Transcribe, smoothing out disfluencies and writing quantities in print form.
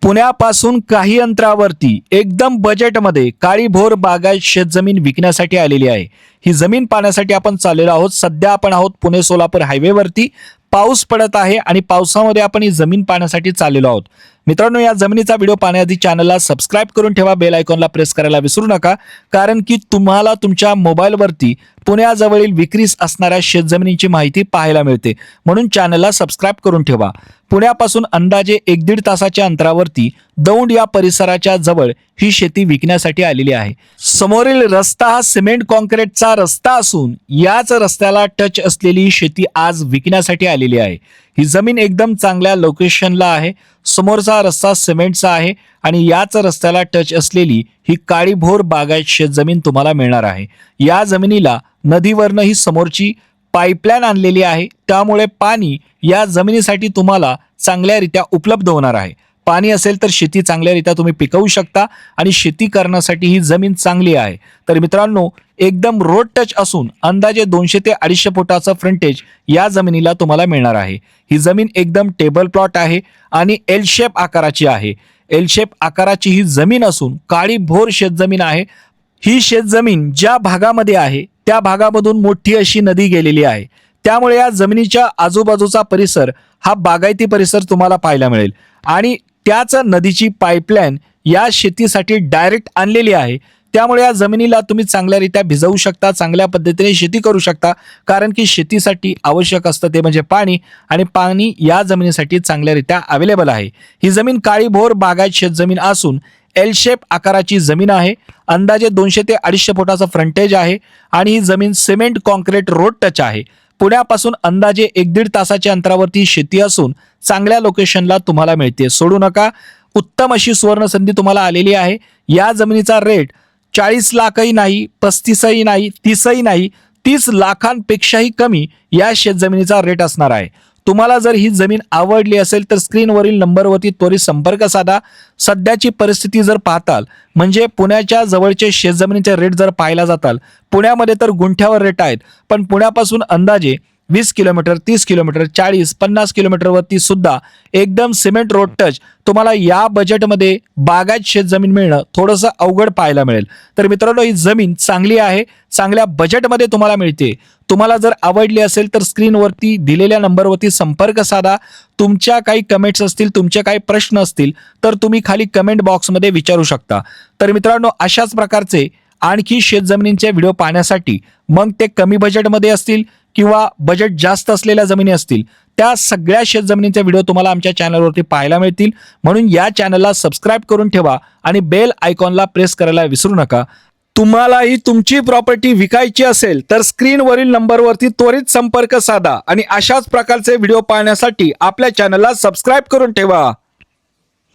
पुण्यापासून काही अंतरावरती एकदम बजेटमध्ये काळीभोर बागायत शेतजमीन विकण्यासाठी आलेली आहे। ही जमीन पाहण्यासाठी आपण चाललेलो आहोत। सध्या आपण आहोत पुणे सोलापूर हायवेवरती। पाऊस पडत आहे आणि पावसामध्ये आपण ही जमीन पाहण्यासाठी चाललेलो आहोत। मित्रांनो, या जमिनीचा व्हिडिओ पाहण्याआधी चॅनलला सबस्क्राइब करून ठेवा, बेल आयकॉनला प्रेस करायला विसरू नका, कारण की तुम्हाला तुमच्या मोबाईलवरती पुण्याजवळील विक्रीस असणाऱ्या शेतजमिनीची माहिती पाहायला मिळते। म्हणून चॅनलला सबस्क्राइब करून ठेवा। पुण्यापासून अंदाजे 1-1.5 तासाच्या अंतरावरती दौंड या परिसराच्या जवळ ही शेती विकण्यासाठी आलेली आहे। समोरील रस्ता हा सिमेंट कॉन्क्रीटचा रस्ता असून याच रस्त्याला टच असलेली ही शेती आज विकण्यासाठी आलेली आहे। ही जमीन एकदम चांगल्या लोकेशनला आहे। समोरचा रस्ता सिमेंटचा आहे आणि याच रस्त्याला टच असलेली ही काळीभोर बागायत शेतजमीन तुम्हाला मिळणार आहे। या जमिनीला नदीवरनं ही समोरची पाईपलाईन आणलेली आहे, त्यामुळे पाणी या जमिनीसाठी तुम्हाला चांगल्यारीत्या उपलब्ध होणार आहे। पाणी असेल तर शेती चांगल्यारीत्या तुम्ही पिकवू शकता आणि शेती करण्यासाठी ही जमीन चांगली आहे। तर मित्रांनो, एकदम रोड टच असून अंदाजे 200 ते 250 फुटाचं फ्रंटेज या जमिनीला तुम्हाला मिळणार आहे। ही जमीन एकदम टेबल प्लॉट आहे आणि एल शेप आकाराची आहे। एल शेप आकाराची ही जमीन असून काळीभोर शेतजमीन आहे। ही शेतजमीन ज्या भागामध्ये आहे त्या भागामधून मोठी अशी नदी गेलेली आहे, त्यामुळे या जमिनीच्या आजूबाजूचा परिसर हा बागायती परिसर तुम्हाला पाहायला मिळेल आणि त्याच नदीची पाईपलाईन या शेतीसाठी डायरेक्ट आणलेली आहे। त्यामुळे या जमिनीला तुम्ही चांगल्यारीत्या भिजवू शकता, चांगल्या पद्धतीने शेती करू शकता, कारण की शेतीसाठी आवश्यक असतं ते म्हणजे पाणी, आणि पाणी या जमिनीसाठी चांगल्यारीत्या अवेलेबल आहे। ही जमीन काळीभोर बागायत शेतजमीन असून एल शेप आकाराची जमीन आहे। अंदाजे 200 ते 250 फुटाचं फ्रंटेज आहे आणि ही जमीन सिमेंट कॉन्क्रीट रोड टच आहे। पुण्यापासून अंदाजे 1-1.5 तासाच्या अंतरावरती शेती असून चांगल्या लोकेशनला तुम्हाला मिळते। सोडू नका, उत्तम अशी सुवर्ण संधी तुम्हाला आलेली आहे। या जमिनीचा रेट 40 लाखही नाही, 35ही नाही, 30ही नाही, 30 लाखांपेक्षाही कमी या शेतजमिनीचा रेट असणार आहे। तुम्हाला जर ही जमीन आवडली असेल तर स्क्रीनवरील नंबरवरती त्वरित संपर्क साधा। सध्याची परिस्थिती जर पाहताल, म्हणजे पुण्याच्या जवळचे शेतजमिनीचे रेट जर पाहायला जाताल, पुण्यामध्ये तर गुंठ्यावर रेट आहेत, पण पुण्यापासून अंदाजे 20 किलोमीटर, 30 किलोमीटर, 40-50 किलोमीटरवरती सुद्धा एकदम सिमेंट रोड टच तुम्हाला या बजेटमध्ये बागायत शेतजमीन मिळणं थोडंसं अवघड पाहायला मिळेल। तर मित्रांनो, ही जमीन चांगली आहे, चांगल्या बजेटमध्ये तुम्हाला मिळते। तुम्हाला जर आवडली असेल तर स्क्रीनवरती दिलेल्या नंबरवरती संपर्क साधा। तुमच्या काही कमेंट्स असतील, तुमचे काही प्रश्न असतील तर तुम्ही खाली कमेंट बॉक्समध्ये विचारू शकता। तर मित्रांनो, अशाच प्रकारचे आणखी शेतजमिनींचे व्हिडिओ पाहण्यासाठी, मग ते कमी बजेटमध्ये असतील किंवा बजेट जास्त असलेल्या जमिनी असतील, त्या सगळ्या शेतजमिनींचे व्हिडिओ तुम्हाला आमच्या चॅनलवरती पाहायला मिळतील। म्हणून या चॅनलला सबस्क्राइब करून ठेवा आणि बेल आयकॉनला प्रेस करायला विसरू नका। तुम्हालाही तुमची प्रॉपर्टी विकायची असेल तर स्क्रीनवरील नंबरवरती त्वरित संपर्क साधा आणि अशाच प्रकारचे व्हिडिओ पाहण्यासाठी आपल्या चॅनलला सबस्क्राइब करून ठेवा।